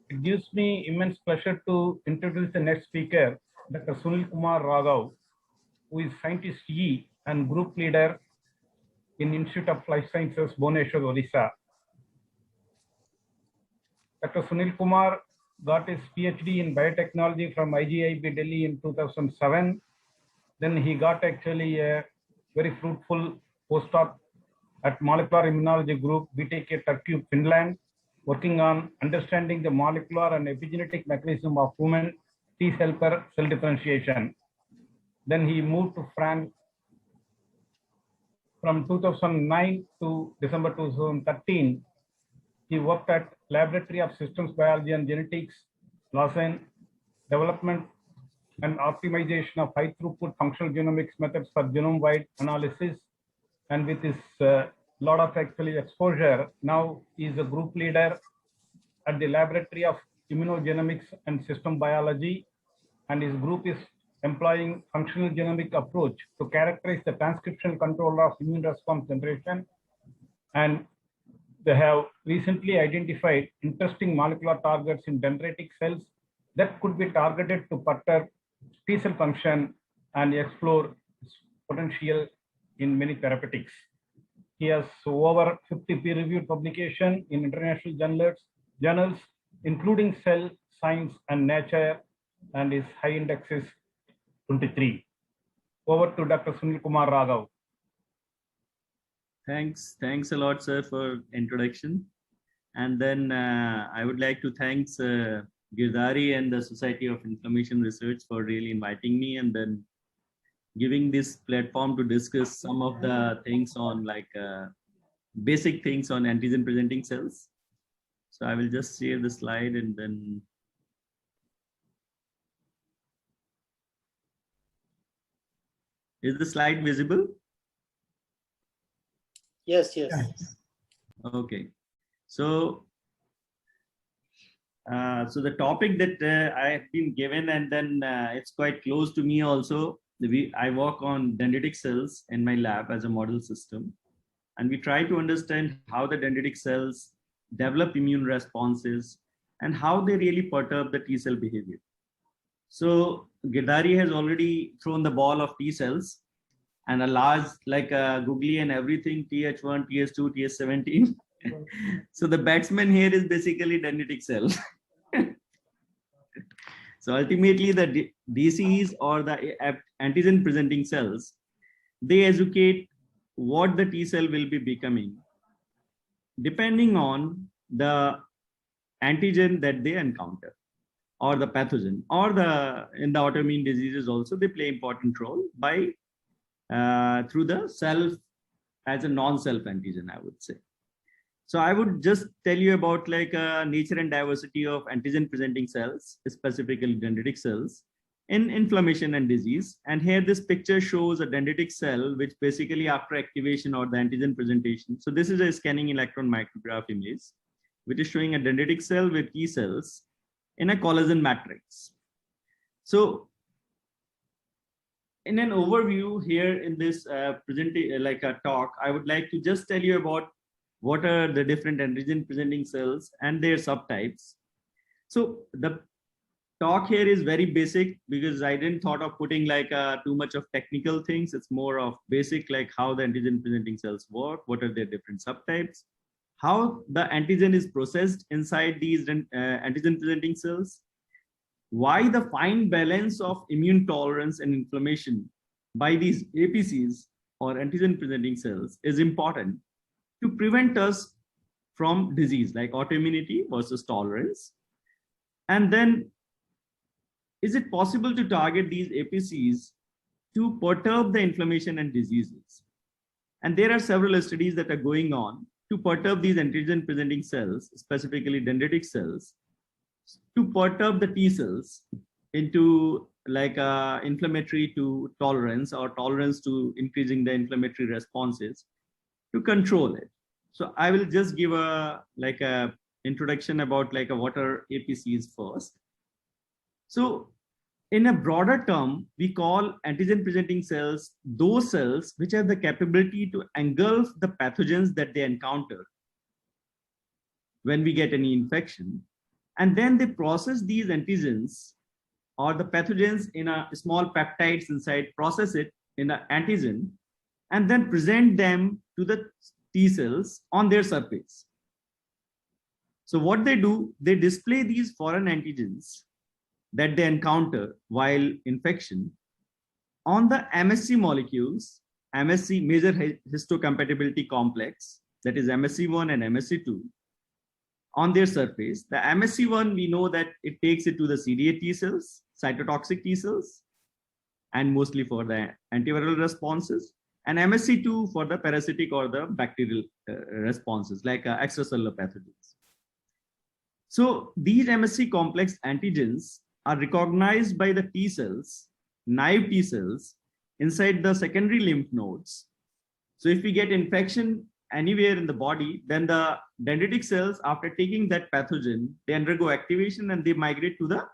It gives me immense pleasure to introduce the next speaker, Dr. Sunil Kumar Raghav, who is scientist E and group leader in Institute of Life Sciences, Bhubaneswar, Odisha. Dr. Sunil Kumar got his PhD in biotechnology from IGIB Delhi in 2007. Then he got actually a very fruitful postdoc at Molecular Immunology Group, BTK Turku, Finland, working on understanding the molecular and epigenetic mechanism of human T helper cell differentiation. Then he moved to France from 2009 to December 2013. He worked at Laboratory of Systems Biology and Genetics, Lausanne, development and optimization of high throughput functional genomics methods for genome-wide analysis. And with his lot of actually exposure, now he is a group leader at the Laboratory of Immunogenomics and System Biology, and his group is employing functional genomic approach to characterize the transcriptional control of immune response generation. And they have recently identified interesting molecular targets in dendritic cells that could be targeted to perturb T cell function and explore potential in many therapeutics. He has over 50 peer-reviewed publications in international journals, including Cell, Science, and Nature, and his high index is 23. Over to Dr. Sunil Kumar Raghav. Thanks a lot, sir, for introduction. And then I would like to thank Girdhari and the Society of Inflammation Research for really inviting me and then giving this platform to discuss some of the things on like basic things on antigen presenting cells. So I will just share the slide and then is the slide visible? Yes. Okay. So the topic that I have been given, and then it's quite close to me also. I work on dendritic cells in my lab as a model system, and we try to understand how the dendritic cells develop immune responses and how they really perturb the T cell behavior. So Girdhari has already thrown the ball of T cells and a large like googly and everything, Th1, Th2, Th17. So the batsman here is basically dendritic cell. So ultimately the DCEs or the antigen presenting cells, they educate what the T cell will be becoming depending on the antigen that they encounter or the pathogen, or in the autoimmune diseases also they play important role by through the self as a non-self antigen, I would say. So I would just tell you about like nature and diversity of antigen presenting cells, specifically dendritic cells in inflammation and disease. And here this picture shows a dendritic cell, which basically after activation or the antigen presentation. So this is a scanning electron micrograph image, which is showing a dendritic cell with T cells in a collagen matrix. So in an overview here in this talk, I would like to just tell you about what are the different antigen presenting cells and their subtypes. So the talk here is very basic because I didn't thought of putting like too much of technical things. It's more of basic, like how the antigen presenting cells work, what are their different subtypes, how the antigen is processed inside these antigen presenting cells, why the fine balance of immune tolerance and inflammation by these APCs or antigen presenting cells is important to prevent us from disease like autoimmunity versus tolerance. And then is it possible to target these APCs to perturb the inflammation and diseases? And there are several studies that are going on to perturb these antigen presenting cells, specifically dendritic cells, to perturb the T cells into like inflammatory to tolerance or tolerance to increasing the inflammatory responses to control it. So I will just give a introduction about like what are APCs first. So in a broader term, we call antigen presenting cells those cells which have the capability to engulf the pathogens that they encounter when we get any infection And then they process these antigens or the pathogens in a small peptides inside, process it in an antigen, and then present them to the T cells on their surface. So what they do, they display these foreign antigens that they encounter while infection on the MSC molecules, MSC major histocompatibility complex, that is MSC1 and MSC2, on their surface. The MSC1, we know that it takes it to the CD8 T cells, cytotoxic T cells, and mostly for the antiviral responses, and MSC2 for the parasitic or the bacterial responses like extracellular pathogens. So these MSC complex antigens are recognized by the T cells, naive T cells, inside the secondary lymph nodes. So if we get infection anywhere in the body, then the dendritic cells, after taking that pathogen, they undergo activation and they migrate to the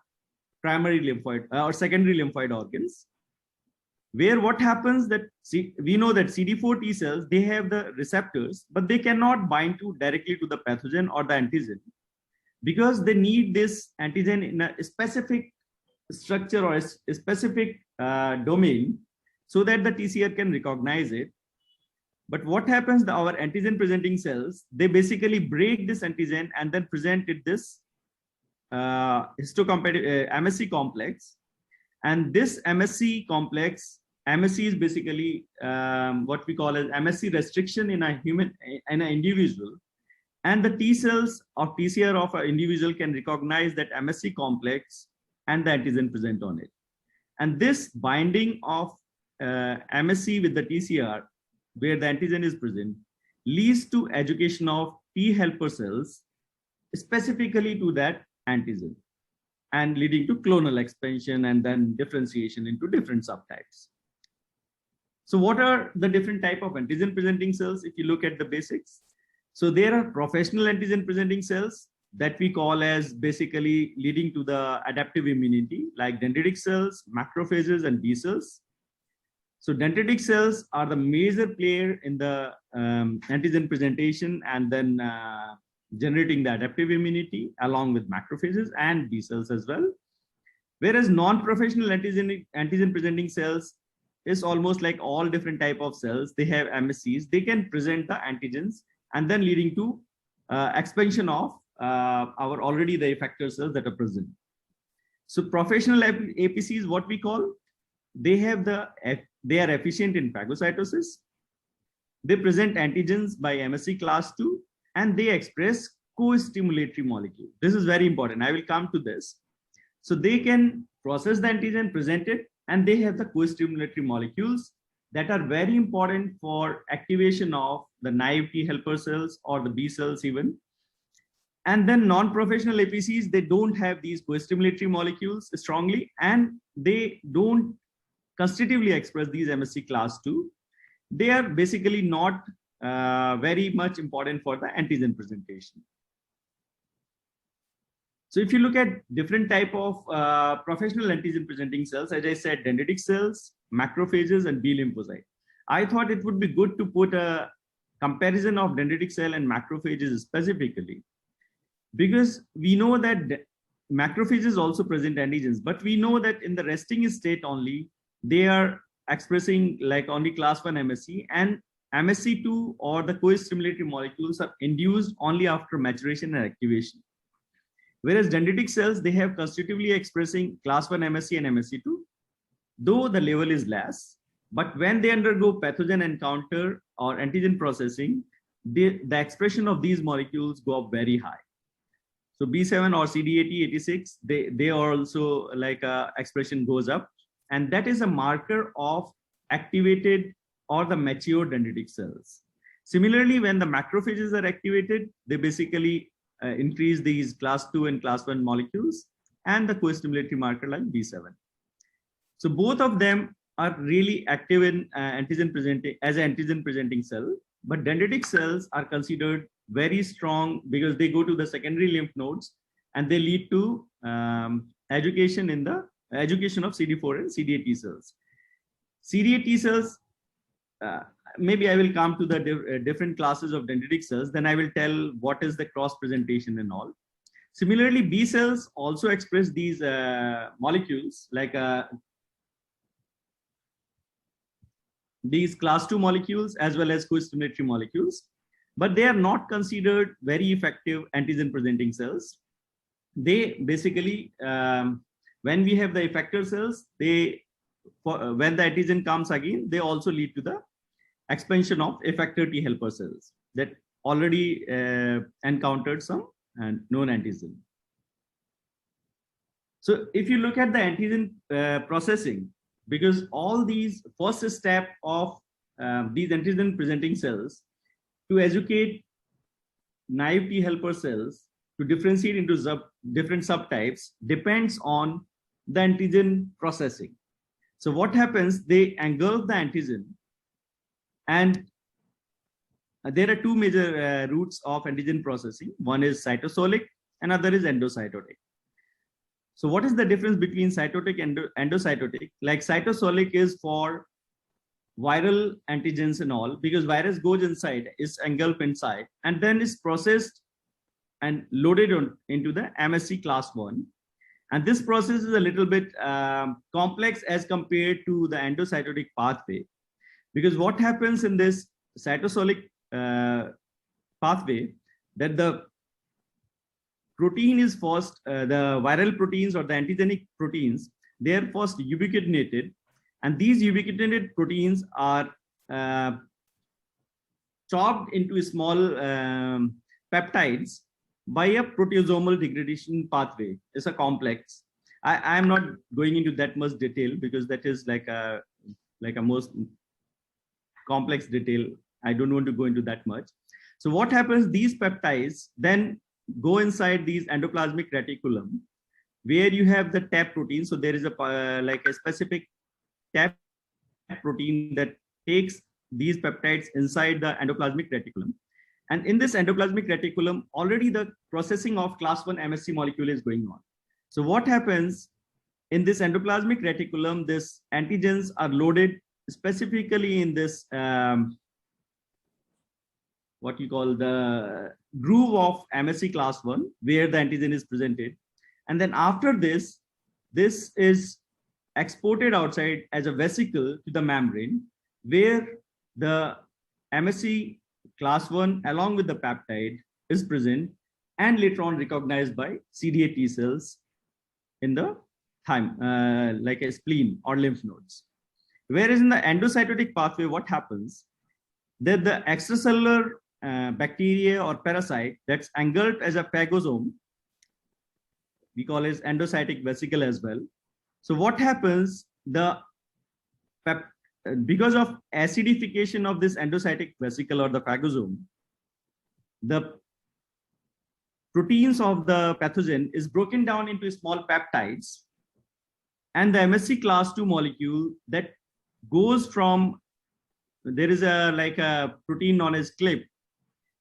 primary lymphoid or secondary lymphoid organs, where what happens that we know that CD4 T cells, they have the receptors, but they cannot bind to directly to the pathogen or the antigen, because they need this antigen in a specific structure or a specific domain so that the TCR can recognize it. But what happens, our antigen presenting cells, they basically break this antigen and then present it this MSC complex. And this MSC complex, MSC is basically what we call as MSC restriction in a human, in an individual. And the T cells or TCR of an individual can recognize that MSC complex and the antigen present on it. And this binding of MSC with the TCR, where the antigen is present, leads to education of T helper cells specifically to that antigen, and leading to clonal expansion and then differentiation into different subtypes. So what are the different type of antigen presenting cells if you look at the basics? So there are professional antigen presenting cells that we call as basically leading to the adaptive immunity, like dendritic cells, macrophages, and B cells. So dendritic cells are the major player in the antigen presentation and then generating the adaptive immunity along with macrophages and B cells as well. Whereas non-professional antigen presenting cells is almost like all different type of cells. They have MSCs, they can present the antigens and then leading to expansion of our already the effector cells that are present. So professional APCs, what we call, they are efficient in phagocytosis. They present antigens by MSC class 2 and they express co-stimulatory molecule. This is very important. I will come to this. So they can process the antigen, present it, and they have the co-stimulatory molecules that are very important for activation of the naive T helper cells or the B cells even. And then non-professional APCs, they don't have these co-stimulatory molecules strongly, and they don't constitutively express these MSC class 2. They are basically not very much important for the antigen presentation. So if you look at different type of professional antigen presenting cells, as I said, dendritic cells, macrophages, and B lymphocyte. I thought it would be good to put a comparison of dendritic cell and macrophages specifically, because we know that macrophages also present antigens, but we know that in the resting state only, they are expressing like only class 1 MSC, and MSC2 or the co-stimulatory molecules are induced only after maturation and activation. Whereas dendritic cells, they have constitutively expressing class 1 MSC and MSC2, though the level is less, but when they undergo pathogen encounter or antigen processing, the expression of these molecules go up very high. So B7 or CD80, 86, they are also like expression goes up, and that is a marker of activated or the mature dendritic cells. Similarly, when the macrophages are activated, they basically increase these class 2 and class 1 molecules and the co-stimulatory marker like B7. So both of them are really active in antigen presenting as an antigen presenting cell, but dendritic cells are considered very strong because they go to the secondary lymph nodes and they lead to education of CD4 and CD8 T cells. CD8 T cells, maybe I will come to the different classes of dendritic cells, then I will tell what is the cross presentation and all. Similarly, B cells also express these molecules like these class 2 molecules as well as co-stimulatory molecules, but they are not considered very effective antigen presenting cells. They basically, when we have the effector cells, when the antigen comes again, they also lead to the expansion of effector T helper cells that already encountered some known antigen. So if you look at the antigen processing, because all these first step of these antigen presenting cells to educate naive T helper cells to differentiate into different subtypes depends on the antigen processing. So what happens, they engulf the antigen, and there are two major routes of antigen processing. One is cytosolic, another is endocytotic. So what is the difference between cytotic and endocytotic? Like cytosolic is for viral antigens and all, because virus goes inside, is engulfed inside, and then is processed and loaded into the MSC class 1. And this process is a little bit complex as compared to the endocytotic pathway, because what happens in this cytosolic pathway, that the protein is first, the viral proteins or the antigenic proteins, they are first ubiquitinated, and these ubiquitinated proteins are chopped into small peptides by a proteasomal degradation pathway. It's a complex. I am not going into that much detail because that is like a most complex detail. I don't want to go into that much. So what happens, these peptides then go inside these endoplasmic reticulum, where you have the TAP protein. So there is a like a specific TAP protein that takes these peptides inside the endoplasmic reticulum. And in this endoplasmic reticulum, already the processing of class 1 MSC molecule is going on. So what happens in this endoplasmic reticulum, this antigens are loaded specifically in this what you call the groove of MSC class 1, where the antigen is presented. And then after this is exported outside as a vesicle to the membrane, where the MSC class 1 along with the peptide is present and later on recognized by CD8 T cells in the thyme, like a spleen or lymph nodes. Whereas in the endocytotic pathway, what happens, that the extracellular bacteria or parasite that's engulfed as a phagosome, we call it endocytic vesicle as well. So what happens, because of acidification of this endocytic vesicle or the phagosome, the proteins of the pathogen is broken down into small peptides, and the MSC class 2 molecule that goes from, there is a like a protein known as CLIP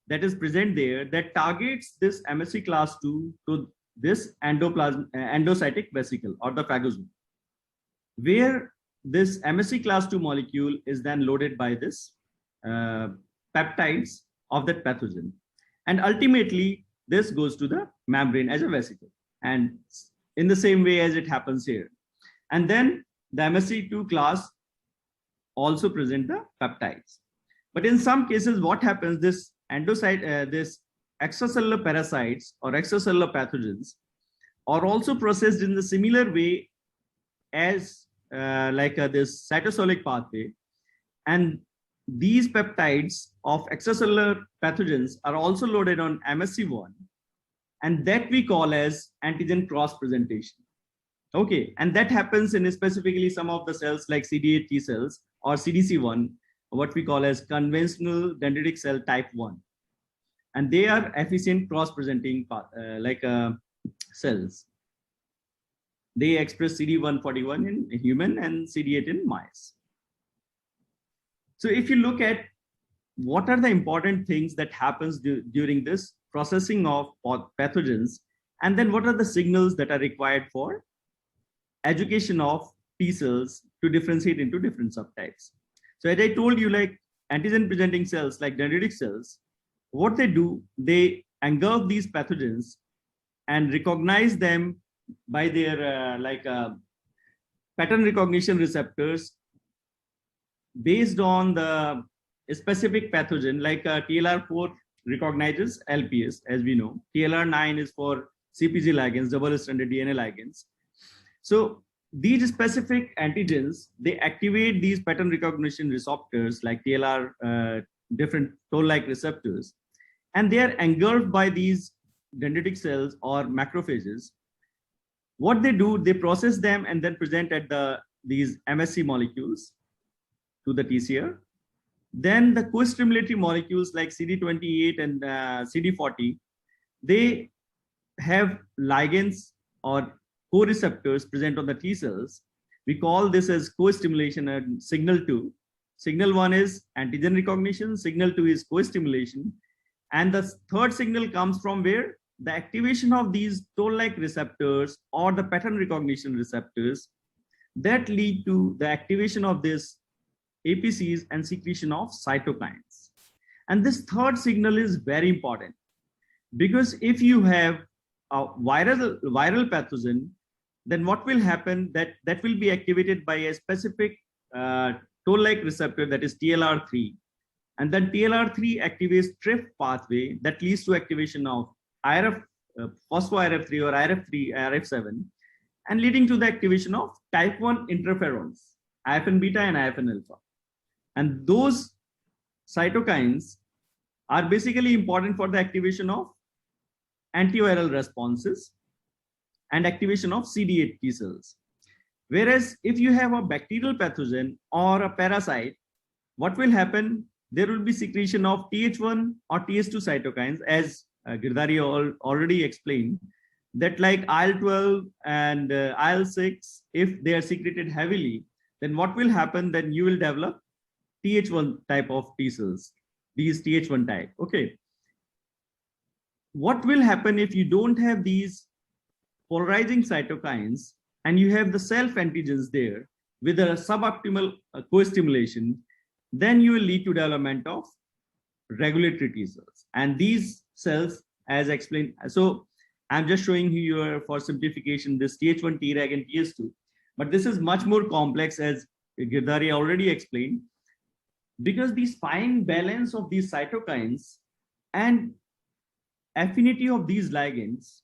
that is present there that targets this MSC class 2 to this endocytic vesicle or the phagosome, where this MSC class 2 molecule is then loaded by this peptides of that pathogen. And ultimately, this goes to the membrane as a vesicle, and in the same way as it happens here. And then the MSC2 class also present the peptides. But in some cases, what happens, this this extracellular parasites or extracellular pathogens are also processed in the similar way as this cytosolic pathway, and these peptides of extracellular pathogens are also loaded on MSC1, and that we call as antigen cross presentation. Okay, and that happens in specifically some of the cells like CD8 T cells or CDC1, what we call as conventional dendritic cell type 1, and they are efficient cross presenting cells. They express CD141 in human and CD8 in mice. So if you look at what are the important things that happens during this processing of pathogens, and then what are the signals that are required for education of T cells to differentiate into different subtypes. So as I told you, like antigen presenting cells like dendritic cells, what they do, they engulf these pathogens and recognize them by their pattern recognition receptors based on the specific pathogen, like TLR4 recognizes LPS, as we know. TLR9 is for CpG ligands, double-stranded DNA ligands. So these specific antigens, they activate these pattern recognition receptors like TLR, different toll-like receptors, and they are engulfed by these dendritic cells or macrophages. What they do, they process them and then present at these MSC molecules to the TCR. Then the co-stimulatory molecules like CD28 and CD40, they have ligands or co-receptors present on the T cells. We call this as co-stimulation and signal 2. Signal 1 is antigen recognition, signal 2 is co-stimulation. And the third signal comes from where? The activation of these toll-like receptors or the pattern recognition receptors that lead to the activation of this APCs and secretion of cytokines. And this third signal is very important, because if you have a viral pathogen, then what will happen, that will be activated by a specific toll-like receptor, that is TLR3. And then TLR3 activates TRIF pathway that leads to activation of IRF, phospho-IRF3 or IRF3, IRF7, and leading to the activation of type 1 interferons, IFN beta and IFN alpha. And those cytokines are basically important for the activation of antiviral responses and activation of CD8 T cells. Whereas if you have a bacterial pathogen or a parasite, what will happen? There will be secretion of Th1 or Th2 cytokines, as Girdhari already explained, that like IL-12 and IL-6, if they are secreted heavily, then what will happen? Then you will develop Th1 type of T cells, these Th1 type. Okay. What will happen if you don't have these polarizing cytokines and you have the self antigens there with a suboptimal co-stimulation? Then you will lead to development of regulatory T cells. And these cells, as explained, so I'm just showing you for simplification this Th1 Treg and Th2, but this is much more complex, as Girdhari already explained, because the fine balance of these cytokines and affinity of these ligands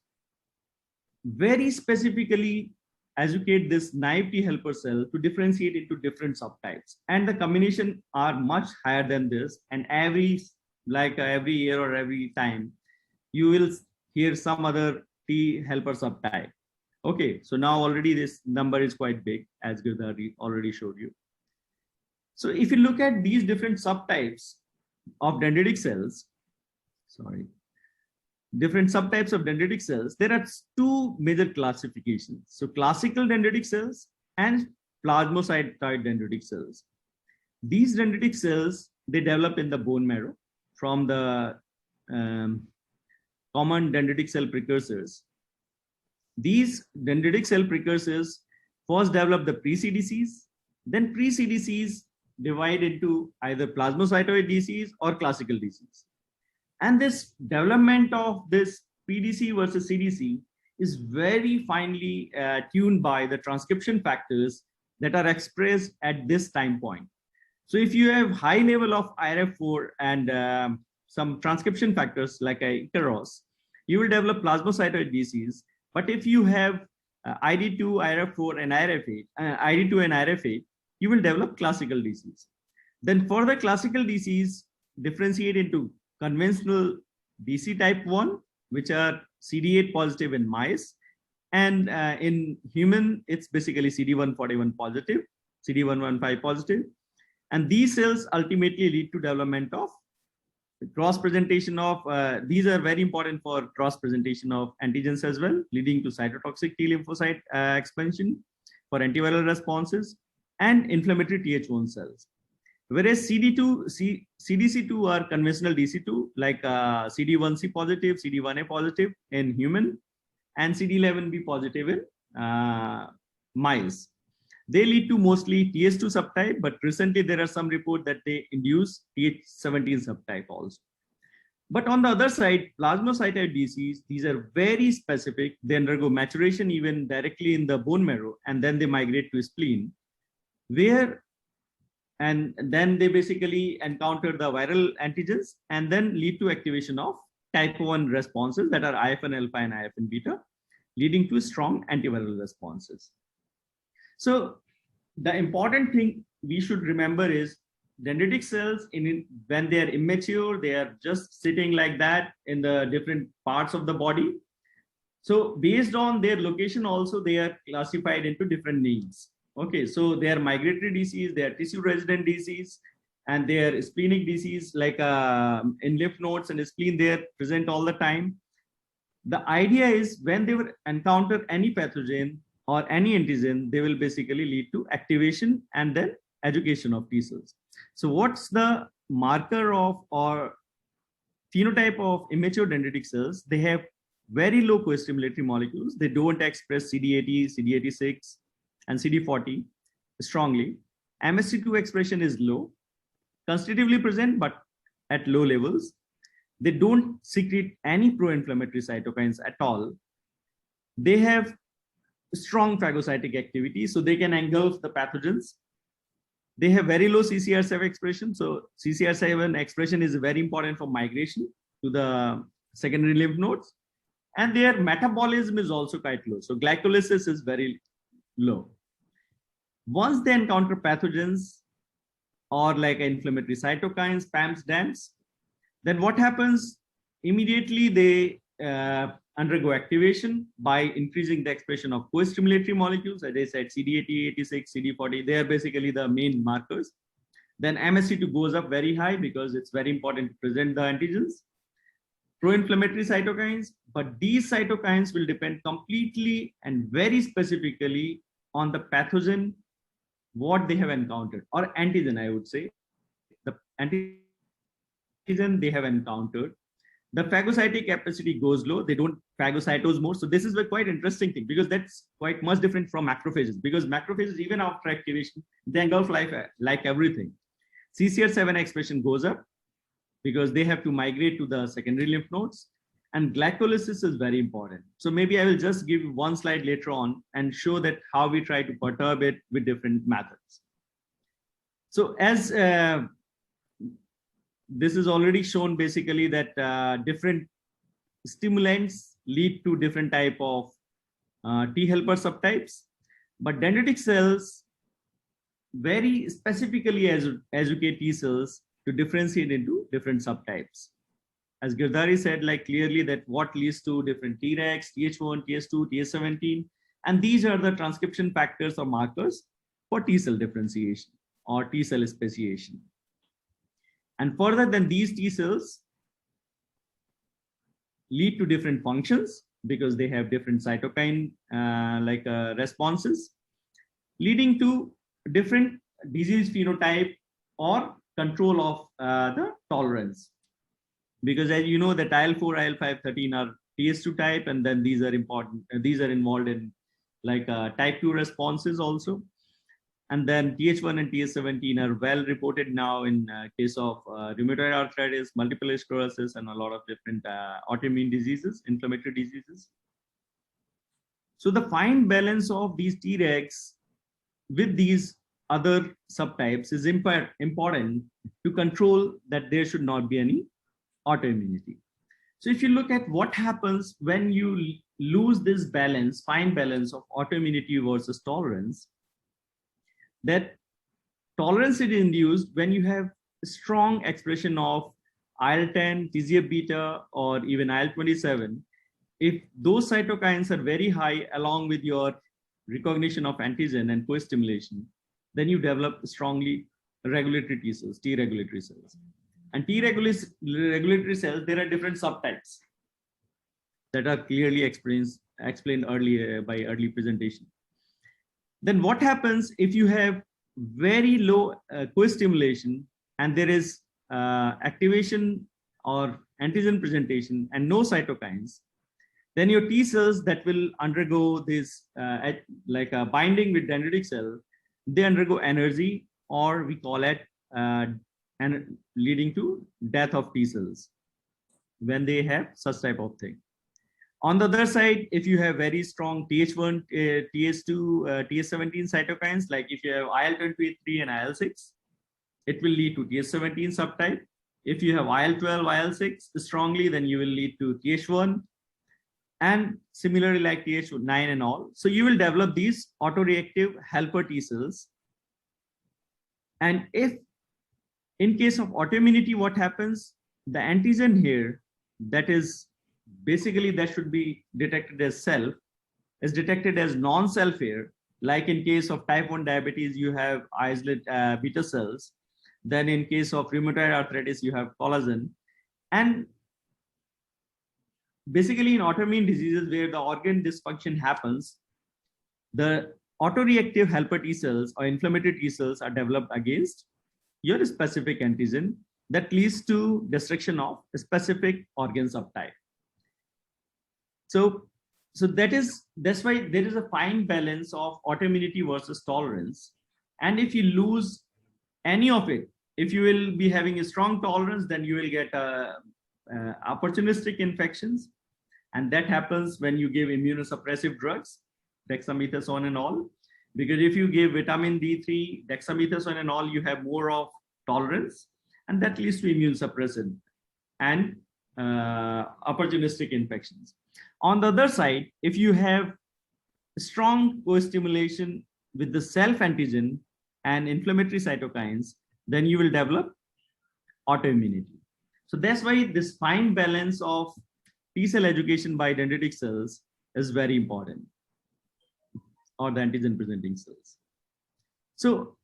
very specifically educate this naive T helper cell to differentiate into different subtypes, and the combination are much higher than this. And every year or every time you will hear some other T helper subtype. Okay, so now already this number is quite big, as Girdhari already showed you. So if you look at these different subtypes of dendritic cells, different subtypes of dendritic cells, there are two major classifications. So classical dendritic cells and plasmacytoid dendritic cells. These dendritic cells, they develop in the bone marrow from the common dendritic cell precursors. These dendritic cell precursors first develop the pre-CDCs, then pre-CDCs divide into either plasmacytoid DCs or classical DCs. And this development of this PDC versus CDC is very finely tuned by the transcription factors that are expressed at this time point. So if you have high level of IRF4 and some transcription factors like Ikaros, you will develop plasmacytoid DCs. But if you have ID2, IRF4 and IRF8, ID2 and IRF8, you will develop classical DCs. Then further classical DCs differentiate into conventional DC type 1, which are CD8 positive in mice, and in human it's basically CD141 positive, CD115 positive, and these cells ultimately lead to development of cross presentation of these are very important for cross presentation of antigens as well, leading to cytotoxic T lymphocyte expansion for antiviral responses and inflammatory Th1 cells. Whereas CDC2 are conventional DC2, like CD1C positive, CD1A positive in human, and CD11B positive in mice. They lead to mostly Th2 subtype, but recently there are some reports that they induce Th17 subtype also. But on the other side, plasmacytoid disease, these are very specific. They undergo maturation even directly in the bone marrow, and then they migrate to spleen, where and then they basically encounter the viral antigens and then lead to activation of type 1 responses that are IFN alpha and IFN beta, leading to strong antiviral responses. So the important thing we should remember is dendritic cells, when they are immature, they are just sitting like that in the different parts of the body. So based on their location also, they are classified into different names. Okay, so they are migratory disease, they are tissue resident disease, and they are splenic disease, like in lymph nodes and spleen, they are present all the time. The idea is when they will encounter any pathogen or any antigen, they will basically lead to activation and then education of T cells. So what's the marker of or phenotype of immature dendritic cells? They have very low co-stimulatory molecules. They don't express CD80, CD86, and CD40 strongly. MSC2 expression is low, constitutively present, but at low levels. They don't secrete any pro-inflammatory cytokines at all. They have strong phagocytic activity, so they can engulf the pathogens. They have very low CCR7 expression. So CCR7 expression is very important for migration to the secondary lymph nodes. And their metabolism is also quite low. So glycolysis is very low. Once they encounter pathogens or like inflammatory cytokines, PAMs, DAMs, then what happens? Immediately they undergo activation by increasing the expression of co-stimulatory molecules. As I said, CD80, 86, CD40, they are basically the main markers. Then MSC2 goes up very high because it's very important to present the antigens. Pro-inflammatory cytokines, but these cytokines will depend completely and very specifically on the pathogen, what they have encountered, or antigen, I would say. The antigen they have encountered. The phagocytic capacity goes low. They don't phagocytose more. So this is a quite interesting thing because that's quite much different from macrophages, because macrophages, even after activation, they engulf life like everything. CCR7 expression goes up because they have to migrate to the secondary lymph nodes, and glycolysis is very important. So maybe I will just give one slide later on and show that how we try to perturb it with different methods. So as this is already shown basically that different stimulants lead to different type of T helper subtypes, but dendritic cells very specifically educate T cells to differentiate into different subtypes. As Girdhari said, like clearly that what leads to different Tregs, Th1, Th2, Th17, and these are the transcription factors or markers for T cell differentiation or T cell speciation. And further than these T cells lead to different functions because they have different cytokine responses, leading to different disease phenotype or control of the tolerance. Because as you know, that IL-4, IL-5, 13 are Th2 type, and then these are important. These are involved in like type 2 responses also. And then Th1 and Th17 are well reported now in case of rheumatoid arthritis, multiple sclerosis, and a lot of different autoimmune diseases, inflammatory diseases. So the fine balance of these Tregs with these other subtypes is important to control that there should not be any autoimmunity. So if you look at what happens when you lose this balance, fine balance of autoimmunity versus tolerance, that tolerance is induced when you have strong expression of IL-10, TGF-beta, or even IL-27. If those cytokines are very high along with your recognition of antigen and co-stimulation, then you develop strongly regulatory T cells, T regulatory cells. And T regulatory cells, there are different subtypes that are clearly explained earlier by early presentation. Then what happens if you have very low co-stimulation and there is activation or antigen presentation and no cytokines? Then your T cells that will undergo this like a binding with dendritic cell, they undergo energy, or we call it and leading to death of T cells. when they have such type of thing. On the other side, if you have very strong Th1, Th2, Th17 cytokines, like if you have IL-23 and IL-6, it will lead to Th17 subtype. If you have IL-12, IL-6 strongly, then you will lead to Th1, and similarly like Th9 and all. So you will develop these autoreactive helper T cells. And if in case of autoimmunity, what happens? The antigen here, that is basically that should be detected as self, is detected as non-self here. Like in case of type 1 diabetes, you have isolate beta cells. Then in case of rheumatoid arthritis, you have collagen. And basically in autoimmune diseases where the organ dysfunction happens, the autoreactive helper T cells or inflammatory T cells are developed against your specific antigen that leads to destruction of specific organ subtype. So that's why there is a fine balance of autoimmunity versus tolerance. And if you lose any of it, if you will be having a strong tolerance, then you will get opportunistic infections. And that happens when you give immunosuppressive drugs, dexamethasone and all. Because if you give vitamin D3, dexamethasone and all, you have more of tolerance, and that leads to immune suppression and opportunistic infections. On the other side, if you have strong co-stimulation with the self antigen and inflammatory cytokines, then you will develop autoimmunity. So that's why this fine balance of T cell education by dendritic cells is very important, or the antigen presenting cells. So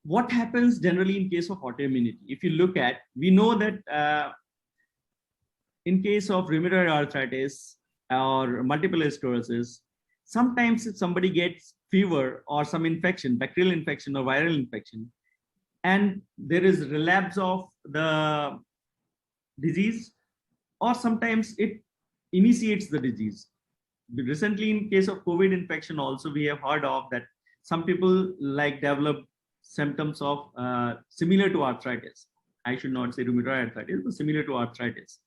what happens generally in case of autoimmunity? If you look at, we know that in case of rheumatoid arthritis or multiple sclerosis, sometimes if somebody gets fever or some infection, bacterial infection or viral infection, and there is relapse of the disease, or sometimes it initiates the disease. Recently, in case of COVID infection also, we have heard of that some people like develop symptoms of similar to arthritis. I should not say rheumatoid arthritis, but similar to arthritis.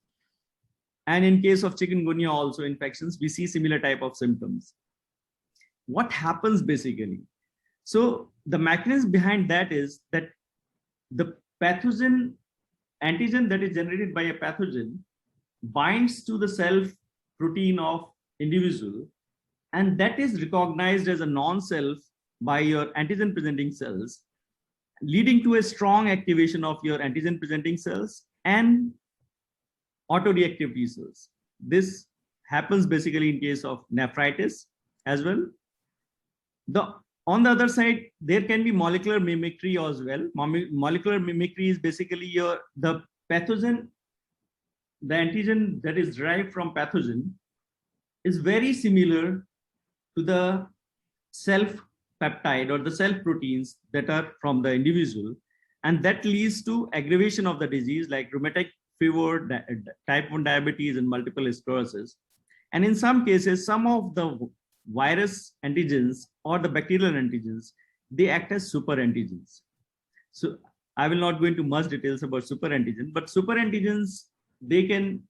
And in case of chikungunya also infections, we see similar type of symptoms. What happens basically? So the mechanism behind that is that the pathogen antigen that is generated by a pathogen binds to the self protein of individual, and that is recognized as a non-self by your antigen presenting cells, leading to a strong activation of your antigen presenting cells and autoreactive T cells. This happens basically in case of nephritis as well. On the other side, there can be molecular mimicry as well. Molecular mimicry is basically the pathogen, the antigen that is derived from pathogen is very similar to the self peptide or the self proteins that are from the individual, and that leads to aggravation of the disease like rheumatic fever, type 1 diabetes, and multiple sclerosis. And in some cases, some of the virus antigens or the bacterial antigens, they act as super antigens. So I will not go into much details about super antigens, but super antigens, they can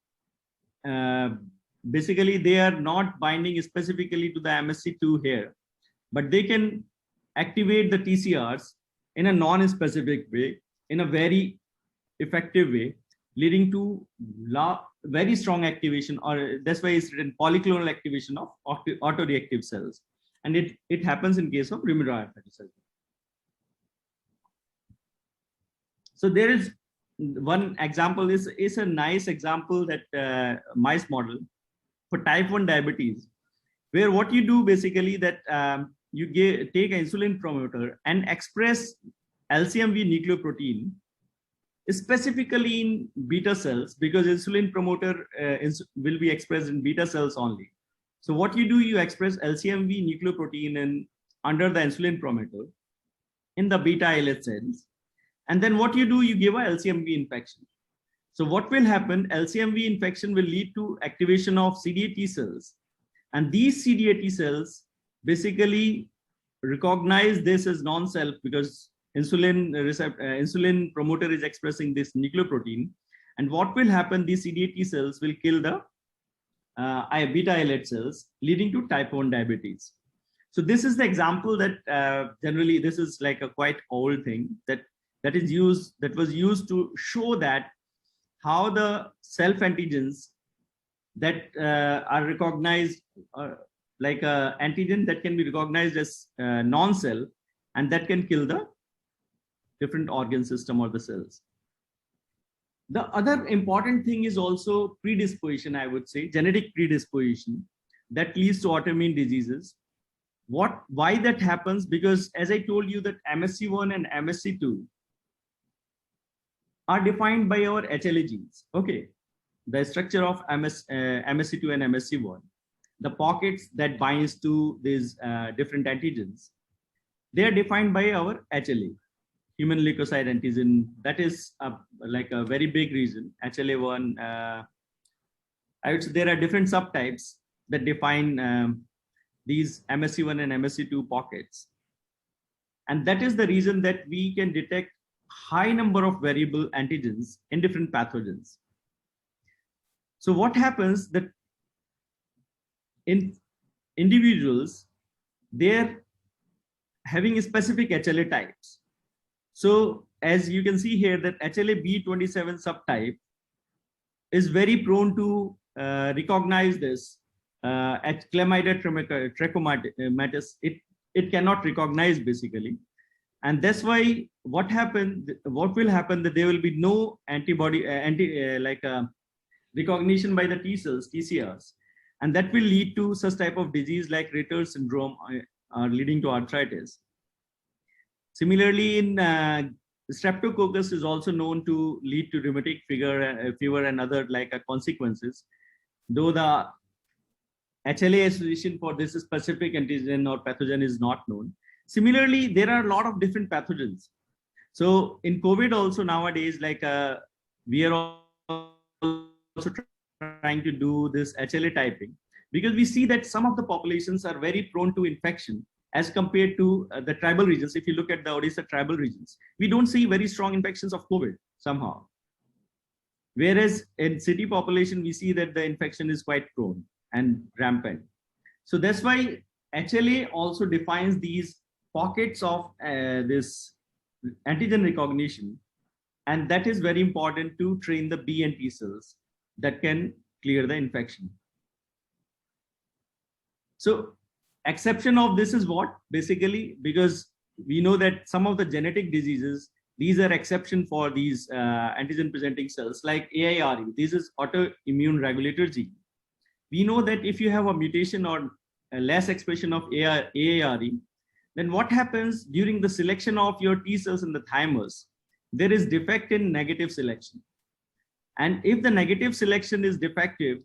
basically, they are not binding specifically to the MSC2 here, but they can activate the TCRs in a non-specific way, in a very effective way, leading to very strong activation, or that's why it's written polyclonal activation of autoreactive cells. And it happens in case of rheumatoid arthritis. So there is one example, is a nice example that mice model for type 1 diabetes, where what you do basically that you take an insulin promoter and express LCMV nucleoprotein specifically in beta cells, because insulin promoter will be expressed in beta cells only. So what you do, you express LCMV nucleoprotein under the insulin promoter in the beta islet cells. And then what you do, you give a LCMV infection. So what will happen, LCMV infection will lead to activation of CD8 T cells. And these CD8 T cells basically recognize this as non-self, because insulin promoter is expressing this nucleoprotein, And what will happen? These CD8 T cells will kill the beta islet cells, leading to type 1 diabetes. So this is the example that generally this is like a quite old thing that was used to show that how the self antigens that are recognized like a antigen that can be recognized as non-self, and that can kill the different organ system or the cells. The other important thing is also predisposition, I would say, genetic predisposition that leads to autoimmune diseases. Why that happens? Because as I told you that MSC1 and MSC2 are defined by our HLA genes. Okay, the structure of MSC2 and MSC1, the pockets that binds to these different antigens, they are defined by our HLA, human leukocyte antigen. That is like a very big reason. HLA1, I would say there are different subtypes that define these MSC1 and MSC2 pockets. And that is the reason that we can detect high number of variable antigens in different pathogens. So what happens that in individuals, they're having specific HLA types. So as you can see here that HLA-B27 subtype is very prone to recognize this Chlamydia trachomatis. It cannot recognize basically. And that's why what will happen that there will be no antibody, recognition by the T cells, TCRs. And that will lead to such type of disease like Ritter syndrome leading to arthritis. Similarly, in Streptococcus is also known to lead to rheumatic fever and other consequences, though the HLA association for this specific antigen or pathogen is not known. Similarly, there are a lot of different pathogens. So in COVID also nowadays, we are also trying to do this HLA typing, because we see that some of the populations are very prone to infection as compared to the tribal regions. If you look at the Odisha tribal regions, we don't see very strong infections of COVID somehow. Whereas in city population, we see that the infection is quite prone and rampant. So that's why HLA also defines these pockets of this antigen recognition. And that is very important to train the B and T cells that can clear the infection. So exception of this is what? Basically, because we know that some of the genetic diseases, these are exception for these antigen presenting cells like AIRE. This is autoimmune regulator gene. We know that if you have a mutation or a less expression of AIRE, then what happens during the selection of your T cells in the thymus, there is defect in negative selection. And if the negative selection is defective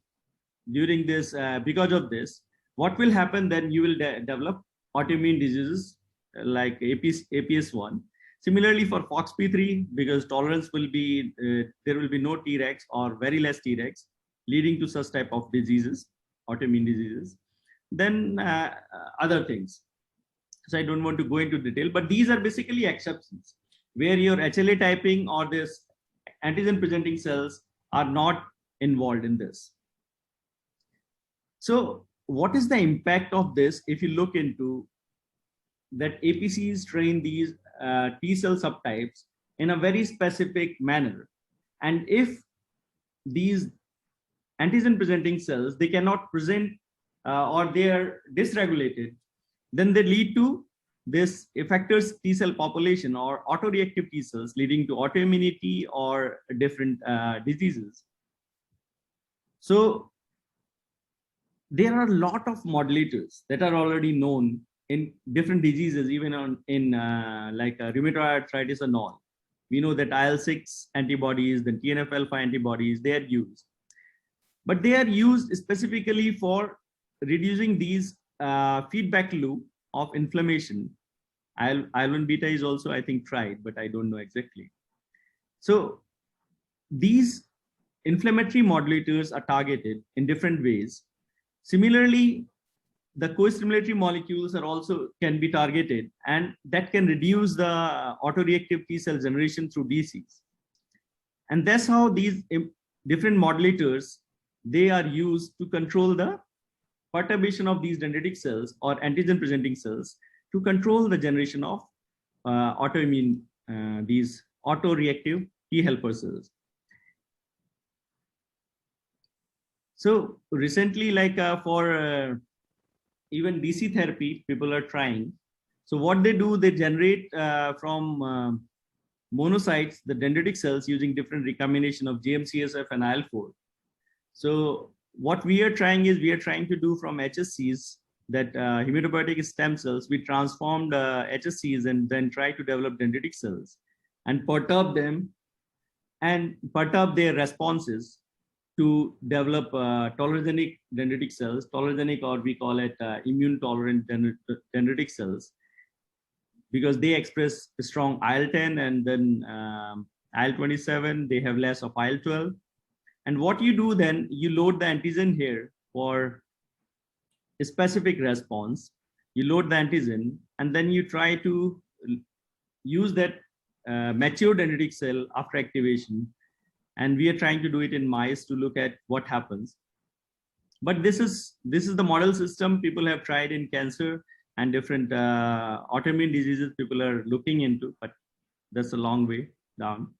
during this, because of this, what will happen then? You will develop autoimmune diseases like APS1. Similarly for FOXP3, because tolerance will be, there will be no Tregs or very less Tregs, leading to such type of diseases, autoimmune diseases. Then other things. So I don't want to go into detail, but these are basically exceptions where your HLA typing or this antigen presenting cells are not involved in this. So what is the impact of this? If you look into that, APCs train these T cell subtypes in a very specific manner. And if these antigen presenting cells, they cannot present or they are dysregulated, then they lead to this effector T cell population or autoreactive T cells, leading to autoimmunity or different diseases. So there are a lot of modulators that are already known in different diseases, even in rheumatoid arthritis and all. We know that IL-6 antibodies, the TNF-alpha antibodies, they are used. But they are used specifically for reducing these feedback loop of inflammation. IL-1 beta is also, I think, tried, but I don't know exactly. So these inflammatory modulators are targeted in different ways. Similarly, the co-stimulatory molecules are also can be targeted, and that can reduce the autoreactive T cell generation through DCs. And that's how these different modulators, they are used to control the perturbation of these dendritic cells or antigen presenting cells to control the generation of autoimmune, these autoreactive T helper cells. So recently, like for even DC therapy, people are trying. So what they do, they generate from monocytes, the dendritic cells, using different recombination of GM-CSF and IL-4. So what we are trying is, we are trying to do from HSCs, that hematopoietic stem cells, we transformed HSCs and then try to develop dendritic cells and perturb them and perturb their responses to develop tolerogenic dendritic cells, tolerogenic, or we call it immune tolerant dendritic cells, because they express strong IL-10 and then IL-27, they have less of IL-12. And what you do then, you load the antigen here for a specific response. You load the antigen and then you try to use that mature dendritic cell after activation. And we are trying to do it in mice to look at what happens. But this is the model system people have tried in cancer and different autoimmune diseases people are looking into, but that's a long way down.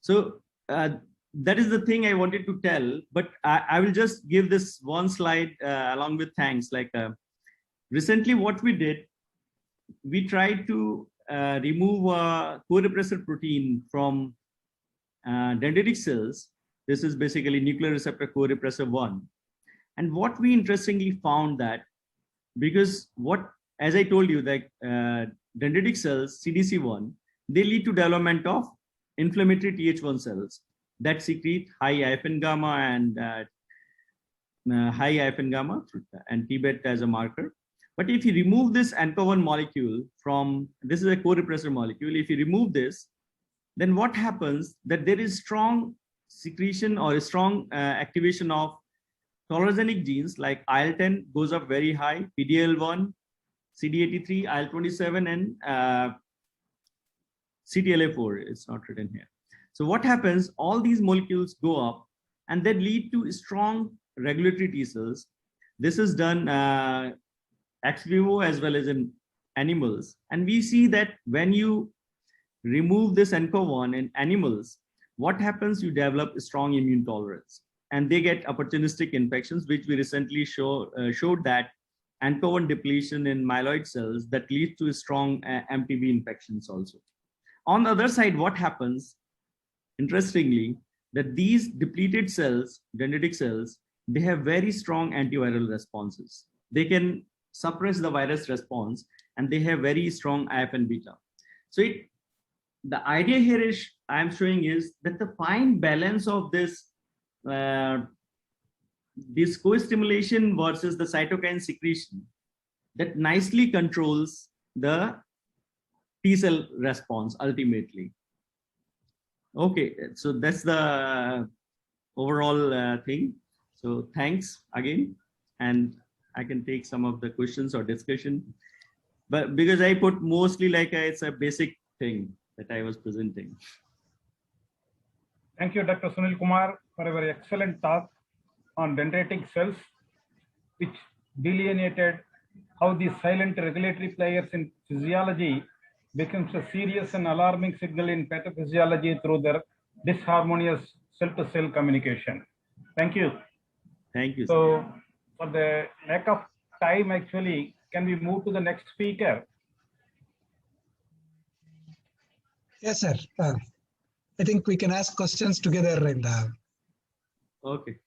So that is the thing I wanted to tell, but I will just give this one slide along with thanks. Like recently what we did, we tried to remove a co-repressor protein from dendritic cells. This is basically nuclear receptor co-repressor 1. And what we interestingly found that, because as I told you, that dendritic cells, CDC1, they lead to development of inflammatory Th1 cells that secrete high IFN gamma and high IFN gamma and Tbet as a marker. But if you remove this ANCA1 molecule from, this is a co-repressor molecule, if you remove this, then what happens, that there is strong secretion or a strong activation of tolerogenic genes like IL-10 goes up very high, PDL1, CD83, IL-27, and CTLA4, it's not written here. So what happens, all these molecules go up and they lead to strong regulatory T cells. This is done ex vivo as well as in animals. And we see that when you remove this ANCA1 in animals, what happens, you develop strong immune tolerance and they get opportunistic infections, which we recently showed that ANCA1 depletion in myeloid cells that leads to strong MTB infections also. On the other side, what happens, interestingly, that these depleted cells, dendritic cells, they have very strong antiviral responses. They can suppress the virus response and they have very strong IFN beta. So the idea here is, I'm showing is that the fine balance of this co-stimulation versus the cytokine secretion that nicely controls the T cell response ultimately. Okay, so that's the overall thing. So thanks again, and I can take some of the questions or discussion, but because I put mostly like it's a basic thing that I was presenting. Thank you, Dr. Sunil Kumar, for a very excellent talk on dendritic cells, which delineated how the silent regulatory players in physiology becomes a serious and alarming signal in pathophysiology through their disharmonious cell-to-cell communication. Thank you. Thank you. So, for the lack of time, actually, can we move to the next speaker? Yes, sir. I think we can ask questions together in the. Okay.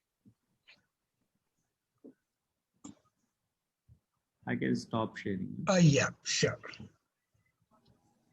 I can stop sharing. Yeah, sure.